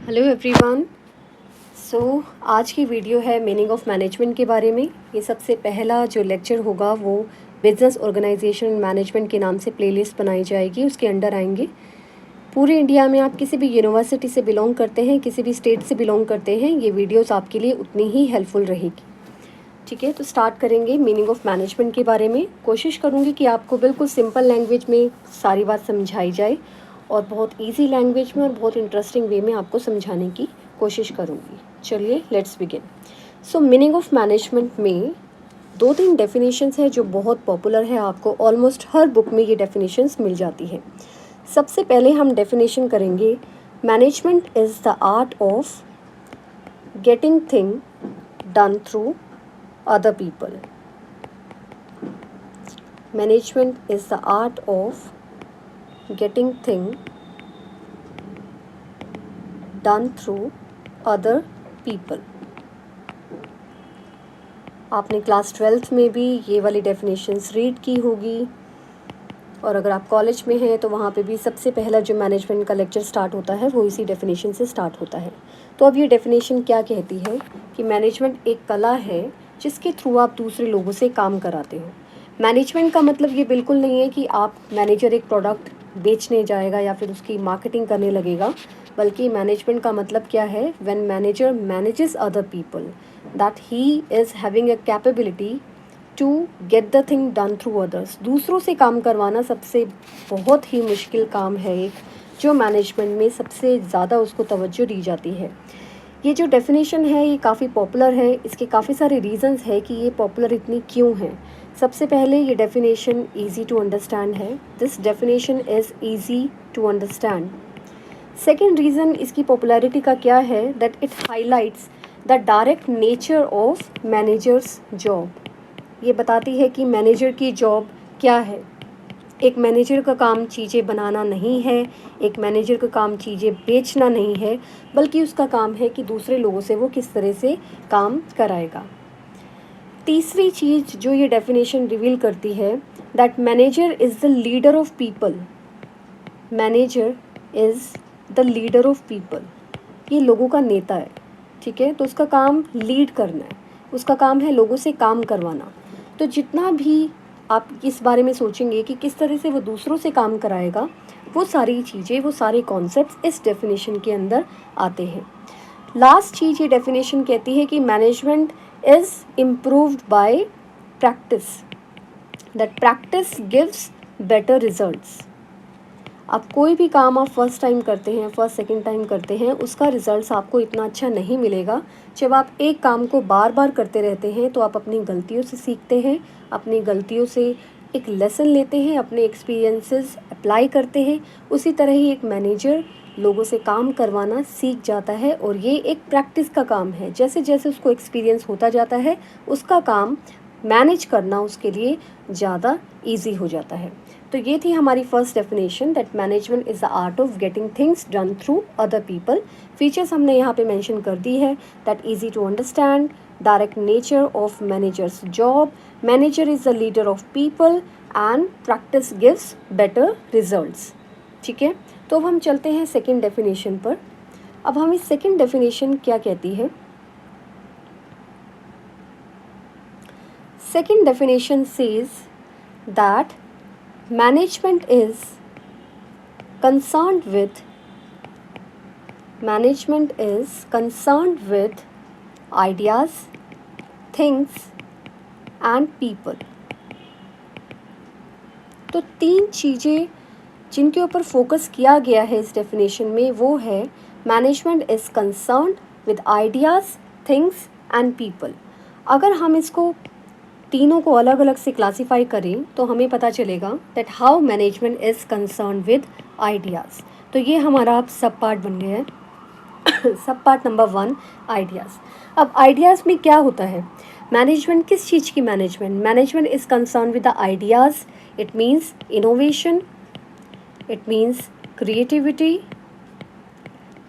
Hello everyone. आज की video है मीनिंग ऑफ मैनेजमेंट के बारे में। ये सबसे पहला जो लेक्चर होगा वो बिजनेस ऑर्गेनाइजेशन मैनेजमेंट के नाम से प्लेलिस्ट बनाई जाएगी, उसके अंडर आएंगे। पूरे इंडिया में आप किसी भी यूनिवर्सिटी से बिलोंग करते हैं, किसी भी स्टेट से बिलोंग करते हैं, ये वीडियोस आपके लिए उतनी ही हेल्पफुल रहेगी। ठीक है, तो स्टार्ट करेंगे मीनिंग ऑफ मैनेजमेंट के बारे में। कोशिश करूँगी कि आपको बिल्कुल सिंपल लैंग्वेज में सारी बात समझाई जाए और बहुत इजी लैंग्वेज में और बहुत इंटरेस्टिंग वे में आपको समझाने की कोशिश करूँगी। चलिए let's begin. Meaning of management में 2-3 डेफिनेशंस है जो बहुत पॉपुलर है, आपको ऑलमोस्ट हर बुक में ये डेफिनेशंस मिल जाती है। सबसे पहले हम डेफिनेशन करेंगे, management is the art of getting thing done through other people. Management is the art of getting thing done through other people. आपने क्लास 12th में भी ये वाली डेफिनेशंस रीड की होगी, और अगर आप कॉलेज में हैं तो वहाँ पे भी सबसे पहला जो मैनेजमेंट का लेक्चर स्टार्ट होता है वो इसी डेफिनेशन से स्टार्ट होता है। तो अब ये डेफिनेशन क्या कहती है कि मैनेजमेंट एक कला है जिसके थ्रू आप दूसरे लोगों से काम कराते हो। मैनेजमेंट का मतलब ये बिल्कुल नहीं है कि आप मैनेजर एक प्रोडक्ट बेचने जाएगा या फिर उसकी मार्केटिंग करने लगेगा, बल्कि मैनेजमेंट का मतलब क्या है, when manager manages other people that he is having a capability to get the thing done through others. दूसरों से काम करवाना सबसे बहुत ही मुश्किल काम है एक, जो मैनेजमेंट में सबसे ज़्यादा उसको तवज्जो दी जाती है। ये जो डेफिनेशन है ये काफ़ी पॉपुलर है, इसके काफ़ी सारे रीजंस है कि ये पॉपुलर इतनी क्यों है। सबसे पहले ये डेफिनेशन इजी टू अंडरस्टैंड है, this definition is easy to understand. Second reason इसकी पॉपुलैरिटी का क्या है, that it highlights the direct nature of managers job. ये बताती है कि मैनेजर की जॉब क्या है। एक मैनेजर का काम चीज़ें बनाना नहीं है, एक मैनेजर का काम चीज़ें बेचना नहीं है, बल्कि उसका काम है कि दूसरे लोगों से वो किस तरह से काम कराएगा। तीसरी चीज़ जो ये डेफिनेशन रिवील करती है, that manager is the leader of people. Manager is the leader of people, ये लोगों का नेता है। ठीक है, तो उसका काम लीड करना है, उसका काम है लोगों से काम करवाना। तो जितना भी आप इस बारे में सोचेंगे कि किस तरह से वो दूसरों से काम कराएगा, वो सारी चीज़ें, वो सारे कॉन्सेप्ट्स इस डेफिनेशन के अंदर आते हैं। लास्ट चीज़ ये डेफिनेशन कहती है कि management is improved bye practice, that practice gives better results. आप कोई भी काम आप फर्स्ट टाइम करते हैं, फर्स्ट सेकंड टाइम करते हैं, उसका रिजल्ट्स आपको इतना अच्छा नहीं मिलेगा। जब आप एक काम को बार बार करते रहते हैं तो आप अपनी गलतियों से सीखते हैं, अपनी गलतियों से एक लेसन लेते हैं, अपने एक्सपीरियंसेस अप्लाई करते हैं। उसी तरह ही एक मैनेजर लोगों से काम करवाना सीख जाता है, और ये एक प्रैक्टिस का काम है। जैसे जैसे उसको एक्सपीरियंस होता जाता है, उसका काम मैनेज करना उसके लिए ज़्यादा ईजी हो जाता है। तो ये थी हमारी first definition, that management is the art of getting things done through other people. Features हमने यहाँ पे मेंशन कर दी है, that easy to understand, direct nature of managers job, manager is the leader of people, and practice gives better results. ठीक है, तो अब हम चलते हैं सेकेंड डेफिनेशन पर। अब हम इस सेकेंड डेफिनेशन क्या कहती है। Second definition says that management is concerned with ideas, things and people। तो 3 चीज़ें जिनके ऊपर फोकस किया गया है इस डेफिनेशन में, वो है management is concerned with ideas, things and people. अगर हम इसको तीनों को अलग अलग से क्लासीफाई करें तो हमें पता चलेगा that how management is concern with ideas. तो ये हमारा अब सब पार्ट बन गया है। सब पार्ट नंबर 1, आइडियाज़। अब आइडियाज़ में क्या होता है, मैनेजमेंट किस चीज़ की management is concern with the ideas. It means innovation, it means creativity.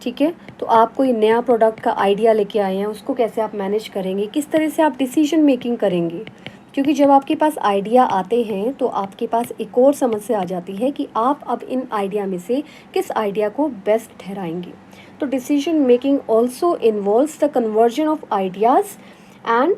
ठीक है, तो आप कोई नया प्रोडक्ट का आइडिया लेके आए हैं, उसको कैसे आप मैनेज करेंगे, किस तरह से आप डिसीजन मेकिंग करेंगे, क्योंकि जब आपके पास आइडिया आते हैं तो आपके पास एक और समस्या आ जाती है कि आप अब इन आइडिया में से किस आइडिया को बेस्ट ठहराएंगे। तो decision making also involves the conversion of ideas and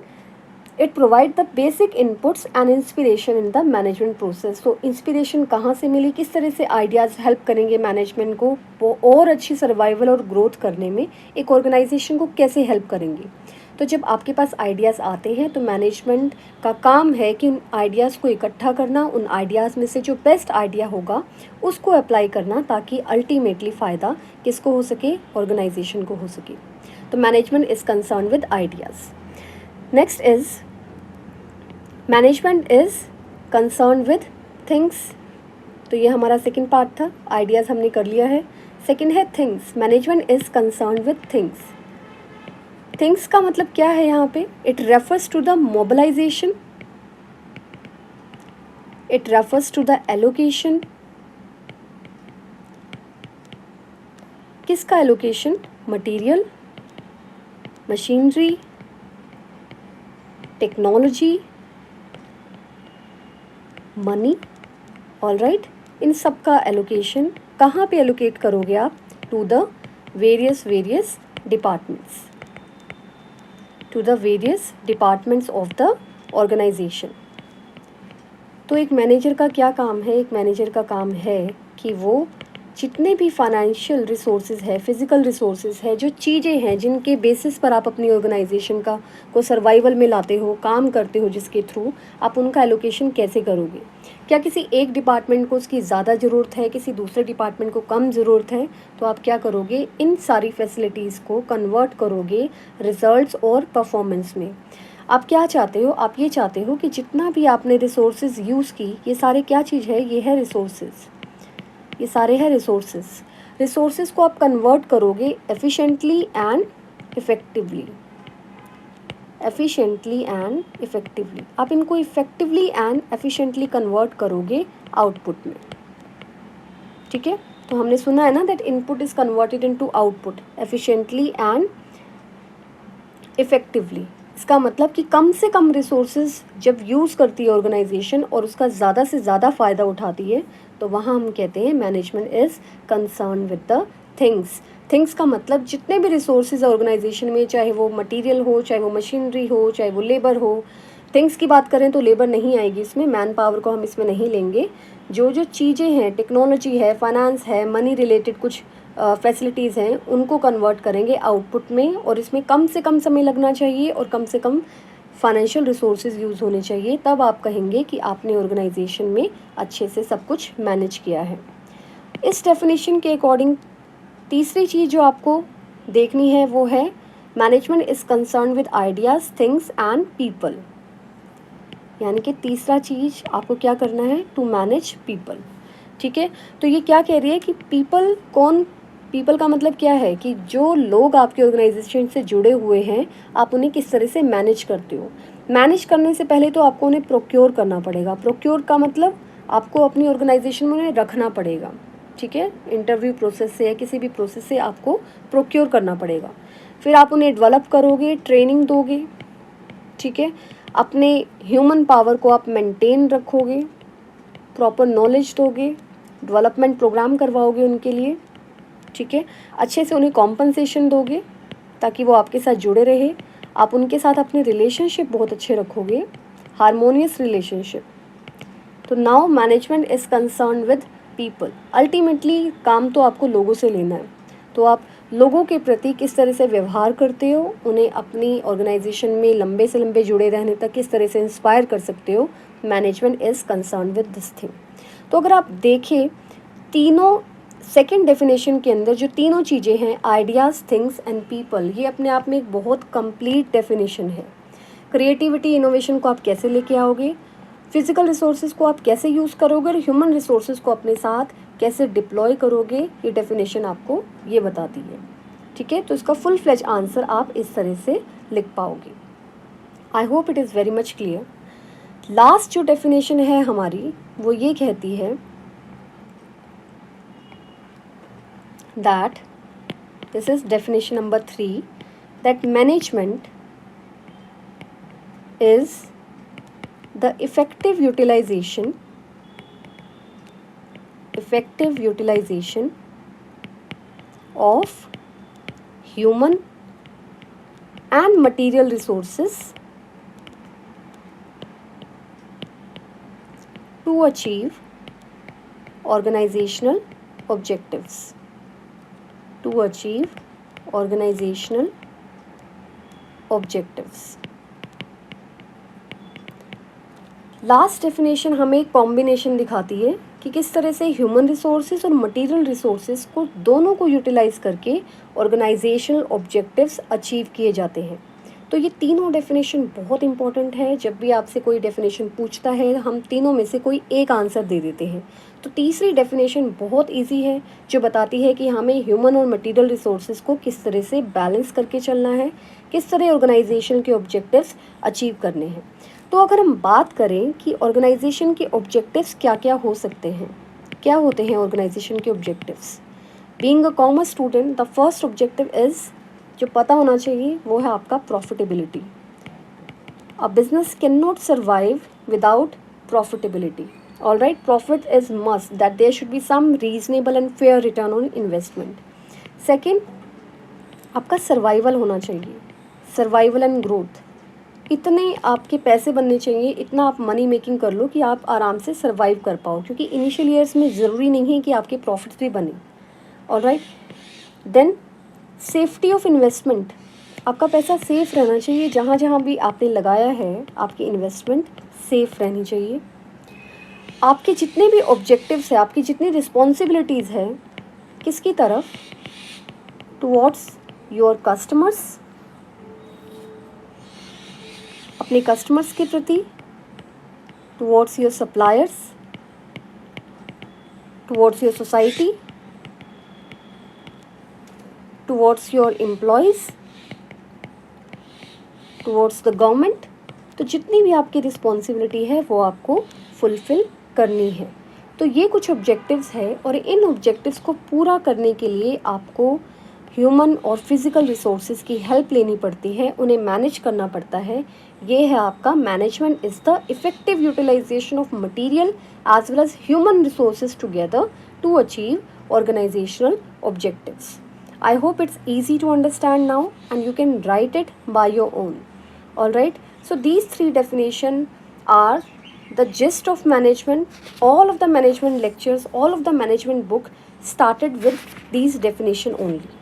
it provide the basic inputs and inspiration in the management process. तो इंस्पिरेशन कहाँ से मिली, किस तरह से आइडियाज़ हेल्प करेंगे मैनेजमेंट को वो और अच्छी सर्वाइवल और ग्रोथ करने में, एक ऑर्गेनाइजेशन को कैसे हेल्प करेंगे। तो जब आपके पास आइडियाज़ आते हैं तो मैनेजमेंट का काम है कि उन आइडियाज़ को इकट्ठा करना, उन आइडियाज़ में से जो बेस्ट आइडिया होगा उसको अप्लाई करना, ताकि अल्टीमेटली फ़ायदा किसको हो सके, ऑर्गेनाइजेशन को हो सके। तो management is concern with ideas. Next is management is concern with things. तो ये हमारा सेकेंड पार्ट था, आइडियाज़ हमने कर लिया है। सेकेंड है things. Management is concern with things. Things का मतलब क्या है यहाँ पे? It refers to the mobilization, it refers to the allocation. किसका allocation? Material, machinery, technology, money. All right, इन सब का एलोकेशन कहाँ पे एलोकेट करोगे आप? To the various departments, to the various departments of the organization. तो एक मैनेजर का क्या काम है? एक मैनेजर का काम है कि वो जितने भी फाइनेंशियल रिसोर्सेज है, फिज़िकल रिसोर्सेज है, जो चीज़ें हैं जिनके बेसिस पर आप अपनी ऑर्गेनाइजेशन का को सर्वाइवल में लाते हो, काम करते हो, जिसके थ्रू आप उनका एलोकेशन कैसे करोगे। क्या किसी एक डिपार्टमेंट को उसकी ज़्यादा ज़रूरत है, किसी दूसरे डिपार्टमेंट को कम ज़रूरत है, तो आप क्या करोगे? इन सारी फैसिलिटीज़ को कन्वर्ट करोगे रिजल्ट्स और परफॉर्मेंस में। आप क्या चाहते हो? आप ये चाहते हो कि जितना भी आपने रिसोर्सेज यूज़ की, ये सारे क्या चीज़ है? ये है रिसोर्सेज, ये सारे हैं रिसोर्सेज। रिसोर्सेज को आप कन्वर्ट करोगे efficiently and effectively, efficiently and effectively. आप इनको इफ़ेक्टिवली एंड एफिशिएंटली कन्वर्ट करोगे आउटपुट में। ठीक है, तो हमने सुना है ना that input is converted into output efficiently and effectively. इसका मतलब कि कम से कम रिसोर्सेज जब यूज़ करती है ऑर्गेनाइजेशन और उसका ज़्यादा से ज़्यादा फ़ायदा उठाती है, तो वहाँ हम कहते हैं management is concern with the things. Things का मतलब जितने भी रिसोर्सेज ऑर्गेनाइजेशन में, चाहे वो मटेरियल हो, चाहे वो मशीनरी हो, चाहे वो लेबर हो। थिंग्स की बात करें तो लेबर नहीं आएगी इसमें, मैन पावर को हम इसमें नहीं लेंगे। जो जो चीज़ें हैं, टेक्नोलॉजी है, फाइनेंस है, मनी रिलेटेड कुछ फैसिलिटीज़ हैं, उनको कन्वर्ट करेंगे आउटपुट में, और इसमें कम से कम समय लगना चाहिए और कम से कम फाइनेंशियल रिसोर्सेज यूज़ होने चाहिए। तब आप कहेंगे कि आपने ऑर्गेनाइजेशन में अच्छे से सब कुछ मैनेज किया है। इस डेफिनेशन के अकॉर्डिंग तीसरी चीज़ जो आपको देखनी है वो है management is concern with ideas, things and people. यानी कि तीसरा चीज़ आपको क्या करना है? To manage people. ठीक है, तो ये क्या कह रही है कि पीपल कौन? पीपल का मतलब क्या है कि जो लोग आपके ऑर्गेनाइजेशन से जुड़े हुए हैं, आप उन्हें किस तरह से मैनेज करते हो। मैनेज करने से पहले तो आपको उन्हें प्रोक्योर करना पड़ेगा। प्रोक्योर का मतलब आपको अपनी ऑर्गेनाइजेशन में उन्हें रखना पड़ेगा। ठीक है, इंटरव्यू प्रोसेस से या किसी भी प्रोसेस से आपको प्रोक्योर करना पड़ेगा। फिर आप उन्हें डेवलप करोगे, ट्रेनिंग दोगे। ठीक है, अपने ह्यूमन पावर को आप मेंटेन रखोगे, प्रॉपर नॉलेज दोगे, डेवलपमेंट प्रोग्राम करवाओगे उनके लिए। ठीक है, अच्छे से उन्हें कॉम्पनसेशन दोगे ताकि वो आपके साथ जुड़े रहे। आप उनके साथ अपने रिलेशनशिप बहुत अच्छे रखोगे, हारमोनियस रिलेशनशिप। तो now management is concern with people. Ultimately काम तो आपको लोगों से लेना है, तो आप लोगों के प्रति किस तरह से व्यवहार करते हो, उन्हें अपनी ऑर्गेनाइजेशन में लंबे से लंबे जुड़े रहने तक किस तरह से इंस्पायर कर सकते हो। Management is concern with this thing. तो अगर आप देखें तीनों सेकंड डेफिनेशन के अंदर जो तीनों चीज़ें हैं, आइडियाज़, थिंग्स एंड पीपल, ये अपने आप में एक बहुत कंप्लीट डेफिनेशन है। क्रिएटिविटी, इनोवेशन को आप कैसे लेके आओगे, फिजिकल रिसोर्सेज को आप कैसे यूज़ करोगे और ह्यूमन रिसोर्सेज को अपने साथ कैसे डिप्लॉय करोगे, ये डेफिनेशन आपको ये बताती है। ठीक है, तो इसका फुल फ्लेज आंसर आप इस तरह से लिख पाओगे। I hope it is very much clear. Last जो डेफिनेशन है हमारी वो ये कहती है that this is definition number 3, that management is the effective utilization of human and material resources to achieve organizational objectives. Last definition हमें एक combination दिखाती है कि किस तरह से ह्यूमन रिसोर्सेज और मटेरियल रिसोर्सेज को दोनों को यूटिलाइज करके ऑर्गेनाइजेशनल ऑब्जेक्टिव्स अचीव किए जाते हैं। तो ये तीनों डेफिनेशन बहुत इंपॉर्टेंट है। जब भी आपसे कोई डेफिनेशन पूछता है हम तीनों में से कोई एक आंसर दे देते हैं। तो तीसरी डेफिनेशन बहुत इजी है जो बताती है कि हमें ह्यूमन और मटेरियल रिसोर्सेज को किस तरह से बैलेंस करके चलना है, किस तरह ऑर्गेनाइजेशन के ऑब्जेक्टिव्स अचीव करने हैं। तो अगर हम बात करें कि ऑर्गेनाइजेशन के ऑब्जेक्टिव्स क्या क्या हो सकते हैं, क्या होते हैं ऑर्गेनाइजेशन के objectives. Being a commerce student the first objective is, जो पता होना चाहिए, वो है आपका profitability. A business can not survive without profitability. All right, profit is must, that there should be some reasonable and fair return on investment. Second, आपका survival होना चाहिए, सर्वाइवल एंड ग्रोथ। इतने आपके पैसे बनने चाहिए, इतना आप मनी मेकिंग कर लो कि आप आराम से सर्वाइव कर पाओ, क्योंकि इनिशियल ईयर्स में ज़रूरी नहीं है कि आपके प्रॉफिट्स भी बने। All right, then safety of investment, आपका पैसा सेफ रहना चाहिए, जहाँ जहाँ भी आपने लगाया है आपकी इन्वेस्टमेंट सेफ रहनी चाहिए। आपके जितने भी ऑब्जेक्टिव्स हैं, आपकी जितनी रिस्पॉन्सिबिलिटीज़ है, किसकी तरफ, टुवर्ड्स योर कस्टमर्स, अपने कस्टमर्स के प्रति, towards your suppliers, towards your society, towards your employees, towards the government. तो जितनी भी आपकी रिस्पॉन्सिबिलिटी है वो आपको फुलफ़िल करनी है। तो ये कुछ ऑब्जेक्टिव्स है और इन ऑब्जेक्टिव्स को पूरा करने के लिए आपको ह्यूमन और फिज़िकल रिसोर्सेज की हेल्प लेनी पड़ती है, उन्हें मैनेज करना पड़ता है। ये है आपका management is the effective utilisation of material as well as human resources together to achieve organisational objectives. I hope it's easy to understand now and you can write it by your own. Alright, so these three definitions are the gist of management. All of the management lectures, all of the management book started with these definition only.